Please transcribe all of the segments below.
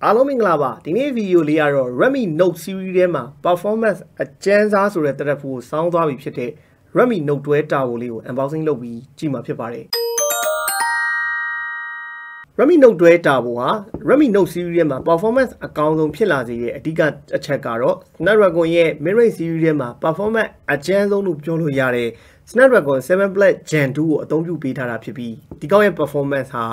အားလုံးမင်္ဂလာပါဒီနေ့ဗီဒီယိုလေးကတော့ Redmi Note series ထဲမှာ performance အကျန်းစားဆိုတဲ့တက်ဖို့စောင်းသွားပြီဖြစ်တဲ့ Redmi Note12 Turbo လေးကို unboxing လုပ်ပြီးကြည့်မှာဖြစ်ပါတယ် Redmi Note12 Turbo ဟာ Redmi Note series ထဲမှာ performance အကောင်းဆုံးဖြစ်လာစေတဲ့အဓိကအချက်ကတော့ Snapdragon ရဲ့ mid-range series ထဲမှာ performance အကျန်းဆုံးလို့ပြောလို့ရတဲ့ Snapdragon 7 Plus Gen 2ကိုအသုံးပြုပေးထားတာဖြစ်ပြီးဒီကောက်ရဲ့ performance ဟာ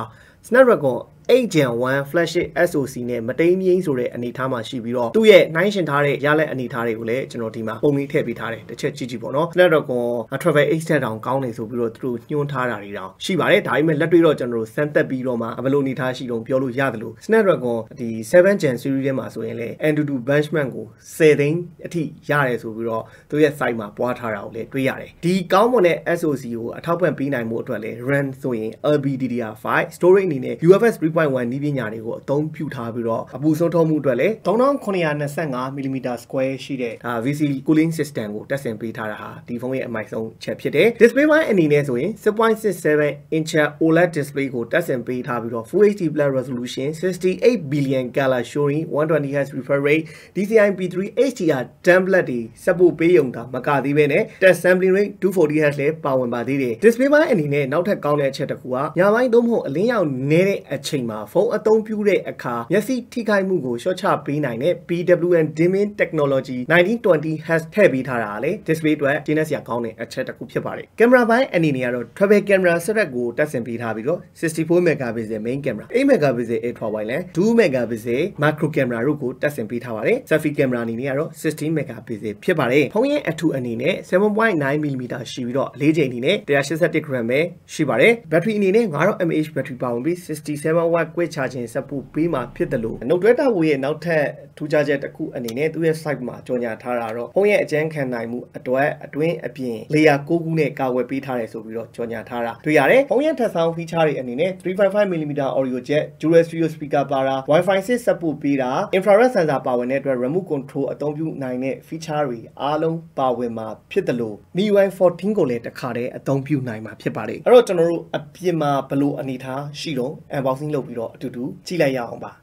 Snapdragon 8 Gen 1 flagship SoC နဲ့မတိမ်မြင်းဆိုတဲ့အနေအထားမှာရှိပြီးတော့သူ့ရဲ့နှိုင်းယှဉ်ထားတဲ့ရလက်အနေအထားတွေကိုလည်းကျွန်တော်ဒီမှာပုံလေးထည့်ပေးထားတယ်တစ်ချက်ကြည့်ကြည့်ပေါ့နော် Snapdragon 8 တောင်ကောင်းနေဆိုပြီးတော့သူတို့ညွှန်းထားတာတွေတောင်ရှိပါတယ်ဒါပေမဲ့လက်တွေ့တော့ကျွန်တော်တို့စမ်းသပ်ပြီးတော့မှဘယ်လိုအနေအထားရှိတော့ပြောလို့ရတယ်လို့ Snapdragon ဒီ7 Gen series ထဲမှာဆိုရင်လည်း Antutu benchmark ကို10သိန်းအထိရတယ်ဆိုပြီးတော့သူရဲ့ site မှာပွားထားတာကိုလည်းတွေ့ရတယ်ဒီကောင်းမွန်တဲ့ SoC ကိုအထောက်ပံ့ပေးနိုင်မှုအတွက်လည်း RAM ဆိုရင် LPDDR5 storage အနေနဲ့ UFS 3.1 နည်းပညာတွေကိုအသုံးပြုထားပြီးတော့အပူဆုံးထုံးမှုအတွက်လည်း 3925mm square ရှိတဲ့VC cooling system ကိုတက်ဆင်ပေးထားတာဟာဒီဖုန်းရဲ့အမိုက်ဆုံးချက်ဖြစ်တယ် display ပိုင်းအနေနဲ့ဆိုရင် 6.67 inch OLED display ကိုတက်ဆင်ပေးထားပြီးတော့ Full HD Plus resolution 68 billion color showing 120Hz refresh rate DCI P3 HDR template တွေစပို့ပေးရုံသာမကသေးပဲနဲ့ touch sampling rate 240Hz လည်းပါဝင်ပါသေးတယ် display ပိုင်းအနေနဲ့နောက်ထပ်ကောင်းတဲ့အချက်တစ်ခုကညပိုင်းသို့မဟုတ်အလင်းရောင်နေတဲ့အချိန်မှာဖုန်းအသုံးပြုတဲ့အခါမျက်စိထိခိုက်မှုကိုလျှော့ချပေးနိုင်တဲ့ PWM dimming technology 1920Hz ထည့်ပေးထားတာလေ display အတွက်ကျင်းနေစရာကောင်းတဲ့အချက်တစ်ခုဖြစ်ပါတယ်ကင်မရာပိုင်းအနေနဲ့ကတော့ travel camera setup ကိုတက်ဆင်ပေးထားပြီးတော့ 64 megapixel main camera 8 megapixel ultra wide lens 2 megapixel macro camera တို့ကိုတက်ဆင်ပေးထားပါတယ် selfie camera အနေနဲ့ကတော့ 16 megapixel ဖြစ်ပါတယ်ဖုန်းရဲ့အထူအနေနဲ့ 7.9mm ရှိပြီးတော့အလေးချိန်အနေနဲ့ 188g ပဲရှိပါတယ် battery အနေနဲ့ 5000mAh battery ပါဝင်ပြီး 67W quick charging support ပေးမှာဖြစ်တယ်လို့ Note12 Turbo ရဲ့နောက်ထပ်ထူးခြားချက်တစ်ခုအနေနဲ့သူ့ရဲ့ site မှာကြော်ညာထားတာတော့ဖုန်းရဲ့အကျန်းခံနိုင်မှုအတွက်အတွင်းအပြင် layer 6 ခုနဲ့ကာကွယ်ပေးထားတယ်ဆိုပြီးတော့ကြော်ညာထားတာတွေ့ရတယ်ဖုန်းရဲ့ထပ်ဆောင် feature တွေအနေနဲ့ 3.5mm audio jack dual stereo speaker ပါတာ Wi-Fi 6 support ပေးတာ infrared sensor ပါဝင်တဲ့အတွက် remote control အသုံးပြုနိုင်တဲ့ feature တွေအားလုံးပါဝင်မှာဖြစ်တယ်လို့ MIUI 14 ကိုလည်းတစ်ခါတည်းအသုံးပြုနိုင်မှာဖြစ်ပါတယ်အဲ့တော့ကျွန်တော်တို့အပြင်မှာဘယ်လိုအနေထားရှိတော့ unboxing လုပ်ပြီးတော့အတူတူကြည့်လိုက်ရအောင်ပါ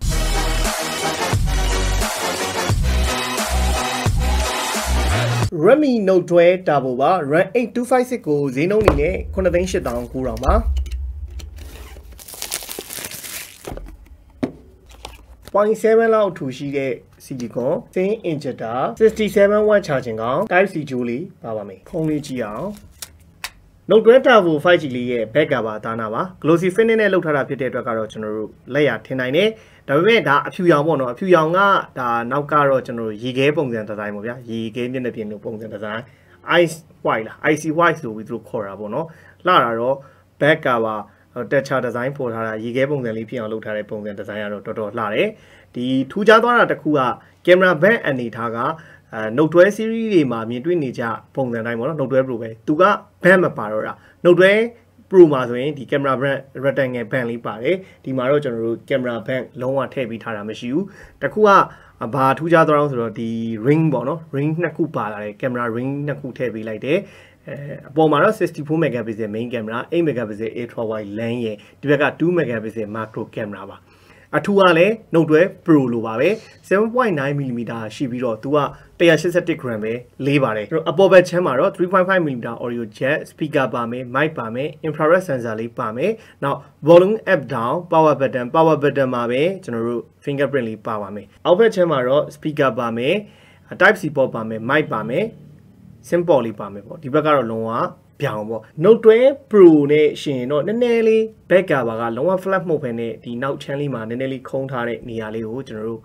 Redmi Note12 Turbo ပါ RAM 8256ကိုဈေးနှုန်းအနေနဲ့ 9,890,000 ပါ 0.7 လောက်ထူရှိတဲ့ silicon thin injector 67W charging ကောင် Type C ဂျိုးလေးပါပါမယ်ဖုန်းလေးကြည့်အောင်Note12 Turbo 5G လေးရဲ့ back cover ဒါနာပါ glossy finish နဲ့လုပ်ထားတာဖြစ်တဲ့အတွက်ကတော့ကျွန်တော်တို့လက်ရထင်နိုင်တယ်ဒါပေမဲ့ဒါအဖြူရောင်ပေါ့နော်အဖြူရောင်ကဒါနောက်ကတော့ကျွန်တော်တို့ရေခဲပုံစံဒီဇိုင်းပေါ့ဗျာရေခဲမျက်နှာပြင်လိုပုံစံဒီဇိုင်း ice white လား icy white ဆိုပြီးသူတို့ခေါ်တာပေါ့နော်လှတာတော့ back cover texture design ပေါ်ထားတာရေခဲပုံစံလေးဖြစ်အောင်လုပ်ထားတဲ့ပုံစံဒီဇိုင်းကတော့တော်တော်လှတယ်ဒီထူးခြားသွားတာတစ်ခုက camera back အနေထားကNote12 series တွေမှာမြင်တွေ့နေကြပုံစံတိုင်းပေါ့နော် Note12 Pro ပဲသူက band မပါတော့တာ Note12 Pro မှာဆိုရင်ဒီ camera band rectangle band လေးပါတယ်ဒီမှာတော့ကျွန်တော်တို့ camera band လုံးဝထည့်ပြီးထားတာမရှိဘူးတခုကဘာထူးခြားသွားအောင်ဆိုတော့ဒီ ring ပေါ့နော် ring နှစ်ခုပါလာတယ် camera ring နှစ်ခုထည့်ပေးလိုက်တယ်အပေါ်မှာတော့64 megapixel main camera 8 megapixel ultra wide lens ရဲ့ဒီဘက်က2 megapixel macro camera ပါအထူးကလည်း Note12 Pro လိုပါပဲ 7.9mm ရှိပြီးတော့သူက 188g ပဲလေးပါတယ်အပေါ်ဘက်ချမ်းမှာတော့ 3.5mm audio jack speaker ပါမယ် mic ပါမယ် infrared sensor လေးပါမယ်နောက် volume up down power button မှာပဲကျွန်တော်တို့ fingerprint လေးပါပါမယ်အောက်ဘက်ချမ်းမှာတော့ speaker ပါမယ် type C port ပါမယ် mic ပါမယ် sim port လေးပါမယ်ပေါ့ဒီဘက်ကတော့လုံးဝပြောင်းပေါ့ Note12 Pro နဲ့ရှင်တော့နည်းနည်းလေး back cover ကလုံးဝ flat မဟုတ်ဘဲနဲ့ဒီနောက် channel လေးမှာနည်းနည်းလေးခုံးထားတဲ့နေရာလေးကိုကျွန်တော်တို့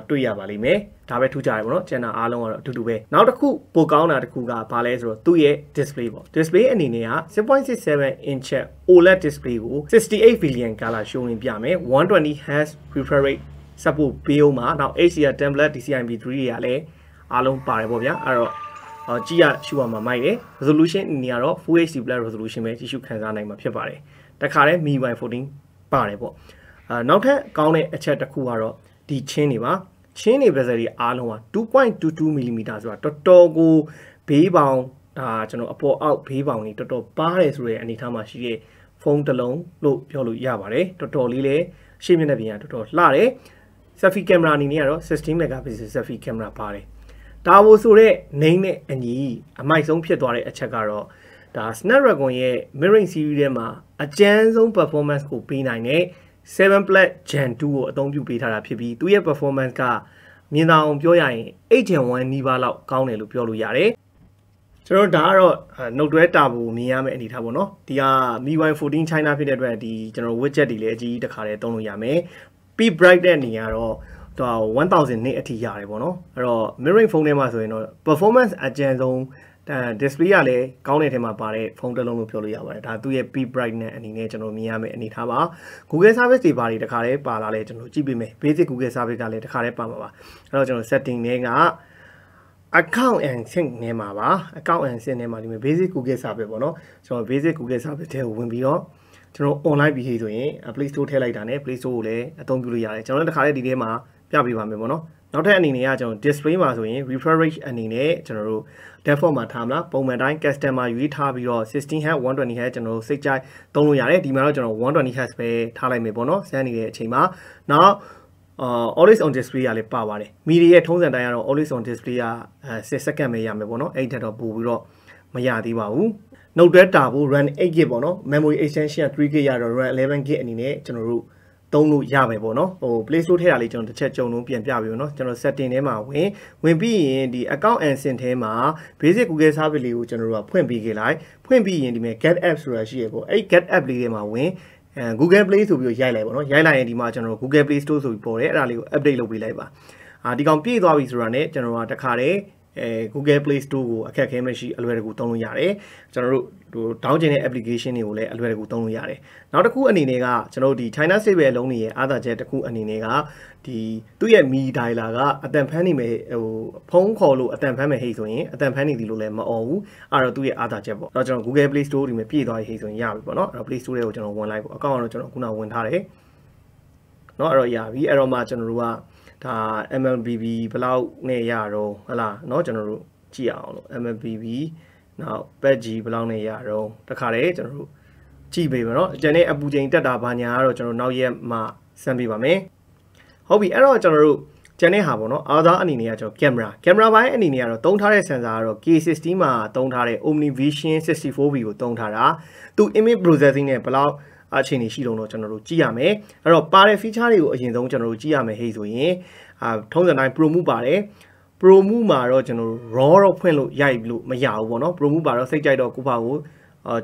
တွေ့ရပါလိမ့်မယ်ဒါပဲထူးခြားတယ်ပေါ့နော် channel အားလုံးကတော့အတူတူပဲနောက်တစ်ခုပိုကောင်းတာတစ်ခုကဘာလဲဆိုတော့သူ့ရဲ့ display ပေါ့ display အနေနဲ့က 6.67 inch OLED display ကို68 billion color showing ပြမယ် 120Hz refresh rate support ပေးအောင်မှာနောက် HDR template DCI P3 တွေကလည်းအားလုံးပါတယ်ပေါ့ဗျာအဲ့တော့ကြည့်ရရှုရမှာမိုက်တယ် resolution အနေနဲ့ကတော့ Full HD Plus resolution ပဲကြည့်ရှုခံစားနိုင်မှာဖြစ်ပါတယ်တခါတည်း MIUI 14ပါတယ်ပေါ့နောက်ထပ်ကောင်းတဲ့အချက်တစ်ခုကတော့ဒီချင်းတွေပါချင်းတွေပဲစရီအားလုံးက 2.22mm ဆိုတာတော်တော်ကိုဘေးပေါင်ဒါကျွန်တော်အပေါ်အောက်ဘေးပေါင်တွေတော်တော်ပါတယ်ဆိုတဲ့အနေအထားမှာရှိတဲ့ဖုန်းတစ်လုံးလို့ပြောလို့ရပါတယ်တော်တော်လေးလည်းရှေ့မျက်နှာပြင်ကတော်တော်လှတယ် selfie camera အနေနဲ့ကတော့16 megapixel selfie camera ပါတယ်ဒါဖို့ဆိုတဲ့ name နဲ့အညီအမိုက်ဆုံးဖြစ်သွားတဲ့အချက်ကတော့ဒါ Snapdragon ရဲ့ mid-range series ထဲမှာအကျန်းဆုံး performance ကိုပေးနိုင်တဲ့7 Plus Gen 2ကိုအသုံးပြုပေးထားတာဖြစ်ပြီးသူရဲ့ performance ကမြင်သာအောင်ပြောရရင်8 Gen 1နီးပါးလောက်ကောင်းတယ်လို့ပြောလို့ရတယ်ကျွန်တော်ဒါကတော့ Note 12 Turbo မြင်ရမယ့်အနေထားပေါ့နော်ဒီက MIUI 14 China ဖြစ်တဲ့အတွက်ဒီကျွန်တော် widget တွေလည်းအကြီးကြီးတစ်ခါတည်းသုံးလို့ရမယ် peak bright တဲ့နေရာတော့1000 nit အထိရတယ်ပေါ့နော်အဲ့တော့ mid-range phone ထဲမှာဆိုရင်တော့ performance အကျဉ်းဆုံး display ကလည်းကောင်းတဲ့ထဲမှာပါတဲ့ဖုန်းတစ်လုံးလို့ပြောလို့ရပါတယ်ဒါသူ့ရဲ့ peak brightness အနေနဲ့ကျွန်တော်မြင်ရမယ့်အနေထားပါ Google service တွေပါတွေတစ်ခါတည်းပါလာလဲကျွန်တော်ကြည့်ပေးမယ် basic Google service ကလည်းတစ်ခါတည်းပါမှာပါအဲ့တော့ကျွန်တော် setting တွေက account and sync နဲ့မှာပါ account and sync နဲ့မှာဒီမှာ basic Google service ပေါ့နော်ကျွန်တော် basic Google service ထဲကိုဝင်ပြီးတော့ကျွန်တော် online ပြီးဆိုရင် Play Store ထည့်လိုက်တာနဲ့ Play Store ကိုလည်းအသုံးပြုလို့ရတယ်ကျွန်တော်လည်းတစ်ခါတည်းဒီထဲမှာပြပေးပါမယ်ပေါ့နော်နောက်ထပ်အနေနဲ့ကကျွန်တော် display မှာဆိုရင် refresh rate အနေနဲ့ကျွန်တော်တို့ default မှာထားမလားပုံမှန်တိုင်း customer ရွေးထားပြီးတော့ 16Hz 120Hz ကျွန်တော်တို့စိတ်ကြိုက်သုံးလို့ရတယ်ဒီမှာတော့ကျွန်တော် 120Hz ပဲထားလိုက်မယ်ပေါ့နော်စမ်းနေတဲ့အချိန်မှာနောက်always on display ကလည်းပါပါတယ်မီဒီရဲ့ထုံးစံတိုင်းကတော့ always on display က10 second ပဲရမယ်ပေါ့နော်အဲ့ဒါတော့ပို့ပြီးတော့မရသေးပါဘူး Note 12 Turbo RAM 8GB ပေါ့နော် memory extension 3GB ရတော့ RAM 11GB အနေနဲ့ကျွန်တော်တို့သုံးလို့ရမယ်ပေါ့နော်ဟို Play Store ထဲတာလေးကျွန်တော်တစ်ချက်ကြုံလုံးပြန်ပြပေးပါနော်ကျွန်တော် setting ထဲမှာဝင်ပြီးရင်ဒီ account and sync ထဲမှာ basic Google service လေးကိုကျွန်တော်တို့ကဖွင့်ပေးခဲ့လိုက်ဖွင့်ပြီးရင်ဒီမှာ get app ဆိုတာရှိရပေါ့အဲ့ get app လေးထဲမှာGoogle Play ဆိုပြီးရိုက်လိုက်ပါနော်ရိုက်လိုက်ရင်ဒီမှာကျွန်တော် Google Play Store ဆိုပြီးပေါ်တယ်အဲ့ဒါလေးကို update လုပ်ပေးလိုက်ပါဒီကောင်ပြည့်သွားပြီဆိုတာ ਨੇ ကျွန်တော်ကတခါတည်းGoogle Play Store ကိုအခက်အခဲမရှိအလွယ်တကူသုံးလို့ရတယ်ကျွန်တော်တို့ down ကျင်တဲ့ application တွေကိုလည်းအလွယ်တကူသုံးလို့ရတယ်နောက်တစ်ခုအနေနဲ့ကကျွန်တော်တို့ဒီ China State ပဲအလုံးနေရဲ့အားသာချက်တစ်ခုအနေနဲ့ကဒီသူ့ရဲ့ Mi dialer ကအတန်ဖန်းနေမယ်ဟိုဖုန်းခေါ်လို့အတန်ဖန်းမယ်ဟိတ်ဆိုရင်အတန်ဖန်းနေသည်လို့လည်းမအော်ဘူးအဲ့တော့သူ့ရဲ့အားသာချက်ပေါ့အဲ့တော့ကျွန်တော် Google Play Store ဒီမှာပြည့်သွားပြီဟိတ်ဆိုရင်ရပြီပေါ့နော်အဲ့တော့ Play Store တွေကိုကျွန်တော်ဝင်လိုက်ပေါ့အကောင့်ကတော့ကျွန်တော်ခုနဝင်ထားတယ်เนาะအဲ့တော့ရပြီအဲ့တော့မှကျွန်တော်တို့ကဒါ MLBB ဘယ်လောက်နဲ့ရတော့ဟလားเนาะကျွန်တော်တို့ကြည့်အောင်လို့ MLBB နောက် patch ဘယ်လောက်နဲ့ရတော့တခါတည်းကျွန်တော်တို့ကြည့်ပေးမယ်เนาะကျန်တဲ့အပူချိန်တက်တာဘာညာကတော့ကျွန်တော်နောက်ရက်မှစမ်းပေးပါမယ်ဟုတ်ပြီအဲ့တော့ကျွန်တော်တို့ကျန်တဲ့ဟာပေါ့เนาะအားသားအနေနဲ့ကကျွန်တော် camera ဘိုင်းအနေနဲ့ကတော့သုံးထားတဲ့ sensor ကတော့ K60 မှာသုံးထားတဲ့ OmniVision 64V ကိုသုံးထားတာသူ image processing နဲ့ဘယ်လောက်အခြေအနေရှိတော့ကျွန်တော်တို့ကြည့်ရမယ်အဲ့တော့ပါတဲ့ feature တွေကိုအရင်ဆုံးကျွန်တော်တို့ကြည့်ရမယ်ဟဲ့ဆိုရင်ထုံးစံတိုင်း Pro Move ပါတယ် Pro Move မှာတော့ကျွန်တော်တို့ raw တော့ဖွင့်လို့ရိုက်လို့မရဘူးပေါ့နော် Pro Move ပါတော့စိတ်ကြိုက်တော့ကိုယ့်ဘာကို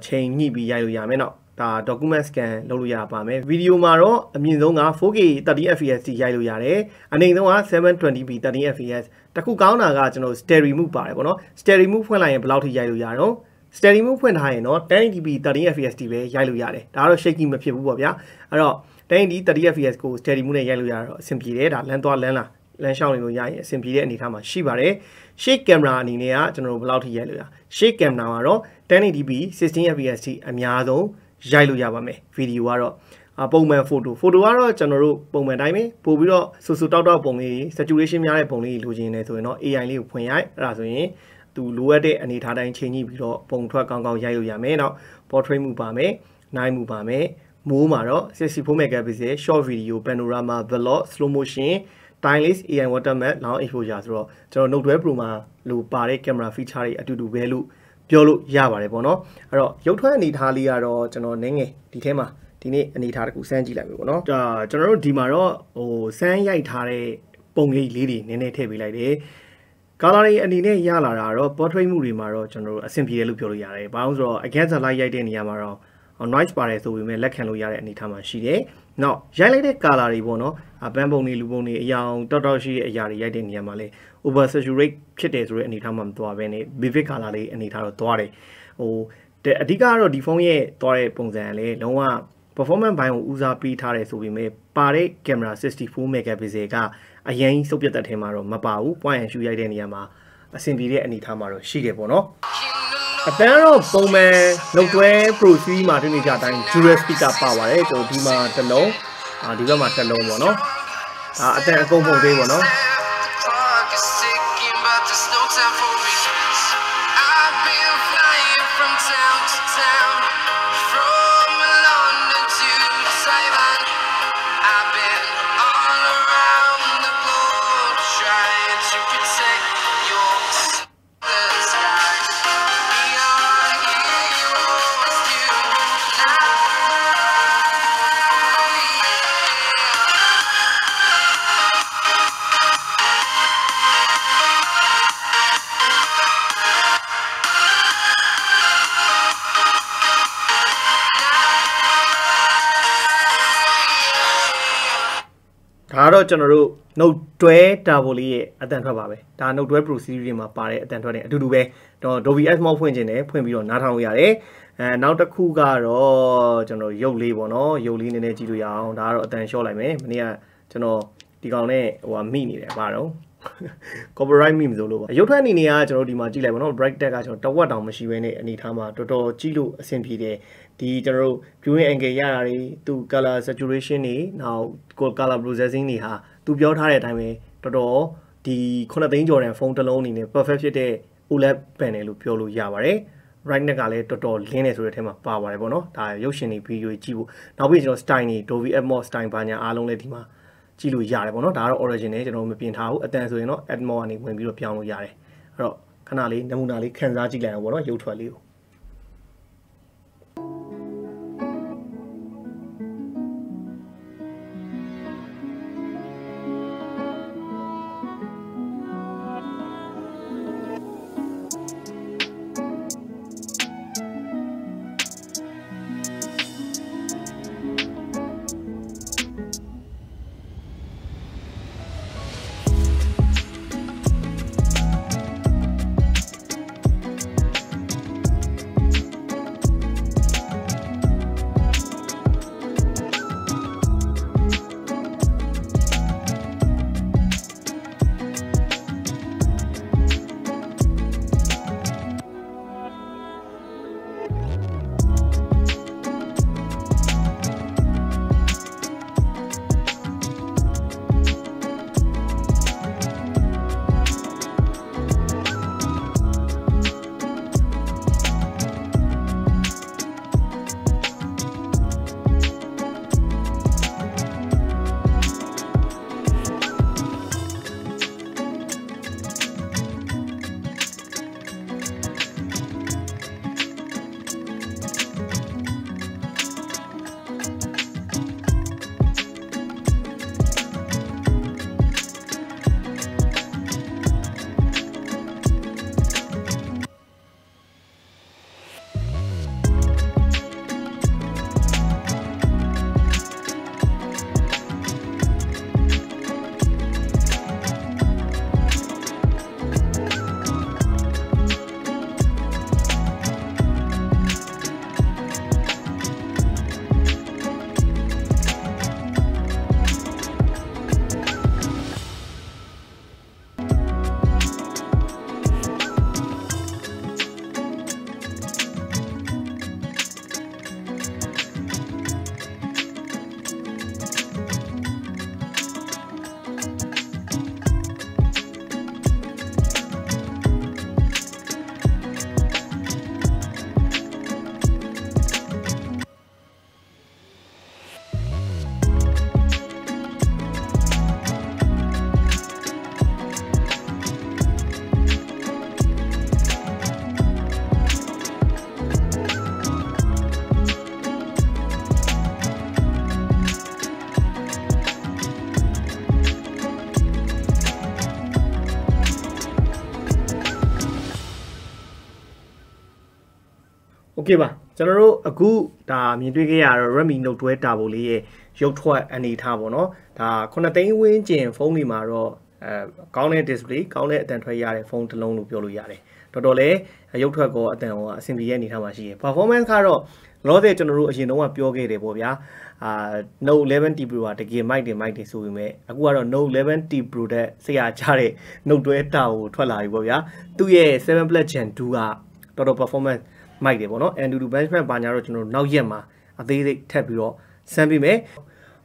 ချိန်ညှိပြီးရိုက်လို့ရမယ်နော်ဒါ document scan လုပ်လို့ရပါမယ်ဗီဒီယိုမှာတော့အမြင့်ဆုံးက 4K 30fps ထိရိုက်လို့ရတယ်အနိမ့်ဆုံးက 720p 30fps တခုကောင်းတာကကျွန်တော် stereo move ပါတယ်ပေါ့နော် stereo move ဖွင့်လိုက်ရင်ဘယ်လောက်ထိရိုက်လို့ရတော့ stereo move ဖွင့်ထားရင်တော့ 1080p 30fps ထိပဲရိုက်လို့ရတယ်ဒါကတော့ shaky မဖြစ်ဘူးပေါ့ဗျာအဲ့တော့ 1080p 30fps ကို stereo move နဲ့ရိုက်လို့ရတော့အဆင်ပြေတယ်ဒါလမ်းသွားလမ်းလာလမ်းရှောင်းနေလို့ရရင်အဆင်ပြေတဲ့အနေအထားမှာရှိပါတယ် shake camera အနေနဲ့ကကျွန်တော်တို့ဘယ်လောက်ထိရိုက်လို့ရ shake camera မှာတော့ 1080p 16fps ထိအများဆုံးရိုက်လို့ရပါမယ်ဗီဒီယိုကတော့ပုံမှန် photo ကတော့ကျွန်တော်တို့ပုံမှန်တိုင်းပဲပို့ပြီးတော့ဆူဆူတောက်တောက်ပုံလေး saturation များတဲ့ပုံလေးလိုချင်နေဆိုရင်တော့ AI လေးကိုဖွင့်ရိုက်အဲ့ဒါဆိုရင်သူလိုအပ်တဲ့အနေထားတိုင်းချိန်ညှိပြီးတော့ပုံထွက်ကောင်းကောင်းရိုက်လို့ရမယ်နောက် portrait မှုပါမယ် night မှုပါမယ်မိုးမှာတော့ 64 megapixel short video panorama vlog slow motion timeless AI watermark long exposure ဆိုတော့ကျွန်တော် Note 12 Pro မှာလိုပါတဲ့ camera feature တွေအတူတူပဲလို့ပြောလို့ရပါတယ်ပေါ့နော်အဲ့တော့ရုပ်ထွက်အနေထားလေးကတော့ကျွန်တော်နည်းငယ်ဒီထဲမှာဒီနေ့အနေထားတစ်ခုစမ်းကြည့်လိုက်ပြီပေါ့နော်ဒါကျွန်တော်တို့ဒီမှာတော့ဟိုစမ်းရိုက်ထားတဲ့ပုံလေးတွေနည်းနည်းထည့်ပေးလိုက်တယ် color တွေအနေနဲ့ရလာတာတော့ portrait မှုတွေမှာတော့ကျွန်တော်တို့အဆင်ပြေတယ်လို့ပြောလို့ရတယ်ဘာလို့ဆိုတော့ against light ရိုက်တဲ့နေရာမှာတော့ noise ပါတယ်ဆိုပေမဲ့လက်ခံလို့ရတဲ့အနေထားမှာရှိတယ်နောက်ရိုက်လိုက်တဲ့ color တွေပေါ့နော်ပန်းပုံတွေလူပုံတွေအယောင်တောက်ရှိတဲ့အရာတွေရိုက်တဲ့နေရာမှာလေ over saturate ဖြစ်တယ်ဆိုတဲ့အနေထားမှာမသွားဘဲနဲ့ vivid color လေးအနေထားတော့သွားတယ်ဟိုအဓိကကတော့ဒီဖုန်းရဲ့သွားတဲ့ပုံစံလေလုံးဝ performance ဘိုင်းကိုဦးစားပေးထားတယ်ဆိုပေမဲ့ပါတဲ့ camera 64 megapixel ကအရင်စုပ်ပြတ်တဲ့ထဲမှာတော့မပါဘူး point and shoot ရိုက်တဲ့နေရာမှာအဆင်ပြေတဲ့အနေထားမှာတော့ရှိတယ်ပေါ့နော်အတန်းတော့ပုံမှန် Note 12 Pro Series မှာတွေ့နေကြအတိုင်း dual speaker ပါပါတယ်ကျွန်တော်ဒီမှာတစ်လုံးဒီဘက်မှာတစ်လုံးပေါ့နော်ဒါအတန်းအကုန်ပုံသေးပေါ့နော် 다로 저너로 Note12 다볼리에 어떤 봐봐요. 다 Note12 Pro 시리즈만 빠래 어떤 터네 두두배 또 Dolby Atmosဖွင့်ခြင်းနဲ့ ဖွင့်ပြီးတော့ နားထောင်လို့ရတယ်နောက်တစ်ခုကတော့ကျွန်တော်ရုပ်လေးပေါ့နော်ရုပ်လေးနည်းနည်းကြည့်လို့ရအောင်ဒါကတော့အတန်လျှော့လိုက်မယ်မနေ့ကကျွန်တော်ဒီကောင်နဲ့ဟိုမိနေတယ်ဘာတော့ copyright မိမဆိုလို့ပါရုပ်ထွက်အနေနဲ့ကကျွန်တော်ဒီမှာကြည့်လိုက်ပါနော် bright tag ကကျွန်တော်တဝက်တောင်မရှိဘဲနဲ့အနေထားမှာတော်တော်ကြည့်လို့အဆင်ပြေတယ်ဒီကျွန်တော်တို့ viewing angle ရတာတွေသူ color saturation တွေနောက် color processing တွေဟာသူပြောထားတဲ့အတိုင်းပဲတော်တော်ဒီ9သိန်းကျော်တဲ့ဖုန်းတစ်လုံးအနေနဲ့ perfect ဖြစ်တဲ့ OLED panel လို့ပြောလို့ရပါတယ် brightness ကလည်းတော်တော်လင်းနေဆိုတဲ့အထဲမှာပါပါတယ်ပေါ့နော်ဒါရုပ်ရှင်တွေ video တွေကြည့်ဖို့နောက်ပြီးကျွန်တော် style တွေ Dolby Atmos style ဘာညာအားလုံးလည်းဒီမှာကြည့်လို့ရတယ်ပေါ့နော်ဒါကတော့ origin နဲ့ကျွန်တော်မပြင်ထားဘူးအတန်ဆိုရင်တော့ Atmos ကနေဝင်ပြီးတော့ပြောင်းလို့ရတယ်အဲ့တော့ခဏလေးနမူနာလေးခန်းစားကြည့်လိုက်အောင်ပေါ့နော်ရုပ်ထွက်လေးကိုโอเคပါကျွန်တော်တို့အခုဒါမြင်တွေ့ခဲ့ရတော့ Redmi Note12 Turbo လေးရဲ့ရုပ်ထွက်အနေထားပေါ့နော်ဒါ9သိန်းဝန်းကျင်ဖုန်းတွေမှာတော့ကောင်းတဲ့ display ကောင်းတဲ့အတန်ထွက်ရတဲ့ဖုန်းတစ်လုံးလို့ပြောလို့ရတယ်တော်တော်လေးရုပ်ထွက်ကောအတန်ကအဆင်ပြေရဲ့အနေထားမှာရှိတယ် performance ကတော့လောဆယ်ကျွန်တော်တို့အရင်တုန်းကပြောခဲ့တယ်ပေါ့ဗျာNote11 T Pro ကတကယ်မိုက်တယ်ဆိုပေမဲ့အခုကတော့ Note11 T Pro တဲ့ဆရာချတဲ့ Note12 Turbo ထွက်လာပြီပေါ့ဗျာသူ့ရဲ့7 Plus Gen 2ကတော်တော် performance မိုက်တယ်ပေါ့နော် Antutu benchmark ဘာညာတော့ကျွန်တော်နောက်ရက်မှာအသေးစိတ်ထပ်ပြီးတော့စမ်းပြမယ်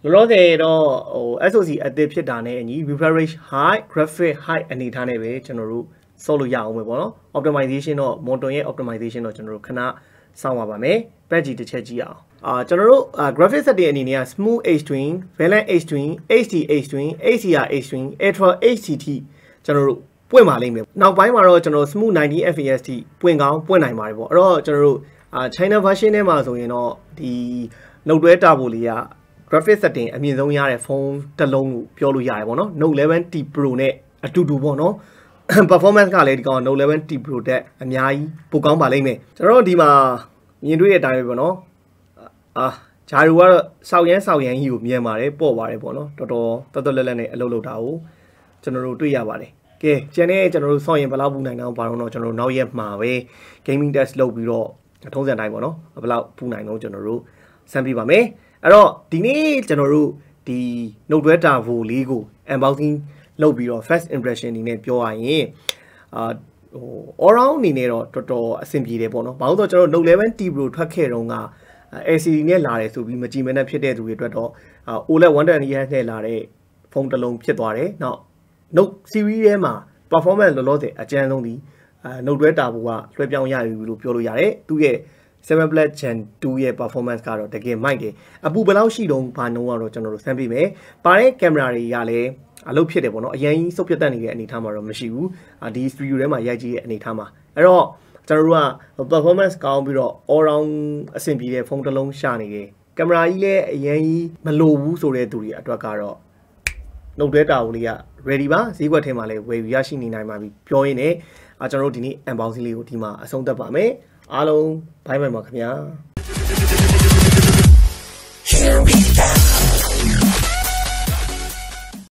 လောလောဆယ်တော့ဟို SoC အသစ်ဖြစ်တာနဲ့အညီ refresh high graphic high အနေထားနဲ့ပဲကျွန်တော်တို့စောလို့ရအောင်ပဲပေါ့နော် optimization တော့ motor ရဲ့ optimization တော့ကျွန်တော်တို့ခဏစောင့်ပါမယ် patch တစ်ချက်ကြည့်အောင်ကျွန်တော်တို့ graphic setting အနေနဲ့က smooth H-twin balance H-twin HD H-twin HDR H-twin ultra HDT ကျွန်တော်တို့ပွင့်ပါလိမ့်မယ်နောက်ပိုင်းမှာတော့ကျွန်တော် smooth 90 fps ထိပွင့်ကောင်းပွင့်နိုင်ပါတယ်ပေါ့အဲ့တော့ကျွန်တော်တို့ China version ထဲမှာဆိုရင်တော့ဒီ Note12 Turbo လေးက graphic setting အမြင့်ဆုံးရတဲ့ဖုန်းတစ်လုံးလို့ပြောလို့ရတယ်ပေါ့နော် Note11 T Pro နဲ့အတူတူပေါ့နော် performance ကလည်းဒီကောင် Note11 T Pro တက်အများကြီးပိုကောင်းပါလိမ့်မယ်ကျွန်တော်တို့ဒီမှာမြင်တွေ့တဲ့အတိုင်းပဲပေါ့နော် ဂျာရူကတော့စောက်ရမ်းကြီးကိုမြင်ပါတယ်ပေါ့ပါတယ်ပေါ့နော်တော်တော်လက်နဲ့အလုပ်လုပ်တာကိုကျွန်တော်တို့တွေ့ရပါတယ်ကဲကျန်တဲ့ကျွန်တော်တို့စောင့်ရင်ဘယ်လောက်ပူနိုင်တော့ဘာလို့တော့ကျွန်တော်တို့နောက်ရက်မှာပဲ gaming test လုပ်ပြီးတော့ထုံးစံတိုင်းပေါ့နော်ဘယ်လောက်ပူနိုင်တော့ကျွန်တော်တို့စမ်းပြပါမယ်အဲ့တော့ဒီနေ့ကျွန်တော်တို့ဒီ Note12 Turbo လေးကို unboxing လုပ်ပြီးတော့ first impression အနေနဲ့ပြောရရင်all round အနေနဲ့တော့တော်တော်အဆင်ပြေတယ်ပေါ့နော်ဘာလို့ဆိုတော့ကျွန်တော် Note11 T Pro ထွက်ခဲ့တော့က LCD နဲ့လာတယ်ဆိုပြီးမကြည့်မနဲ့ဖြစ်တဲ့သူတွေအတွက်တော့ OLED 120Hz နဲ့လာတဲ့ဖုန်းတစ်လုံးဖြစ်သွားတယ်နောက် Note series ထဲမှာ performance လောလောဆယ်အကျန်းဆုံးဒီNote12 Turbo ကလွှဲပြောင်းရပြီလို့ပြောလို့ရတယ်သူရဲ့7 Plus Gen 2ရဲ့ performance ကတော့တကယ်မိုက်တယ်အပူဘယ်လောက်ရှိတုံးဘာနှုံးကတော့ကျွန်တော်တို့စမ်းပြမယ်ပါတဲ့ကင်မရာတွေကလည်းအလုပ်ဖြစ်တယ်ပေါ့နော်အရင်ကြီးစုပ်ပြတ်တက်နေတဲ့အနေအထားမှာတော့မရှိဘူးဒီ studio ထဲမှာရိုက်ကြည့်ရဲ့အနေအထားမှာအဲ့တော့ကျွန်တော်တို့က performance ကောင်းပြီးတော့ all round အဆင်ပြေတဲ့ဖုန်းတစ်လုံးရှာနေတယ်ကင်မရာကြီးလည်းအရင်ကြီးမလိုဘူးဆိုတဲ့သူတွေအတွက်ကတော့ Note12 Turbo လေးက ready ပါဈေးကွက်ထဲမှာလည်းဝယ်ရရှိနေနိုင်ပါပြီပြောရင်းနဲ့ကျွန်တော်တို့ဒီနေ့ unboxing လေးကိုဒီမှာအဆုံးသတ်ပါမယ်အားလုံးဘိုင်ဘိုင်ပါခင်ဗျာ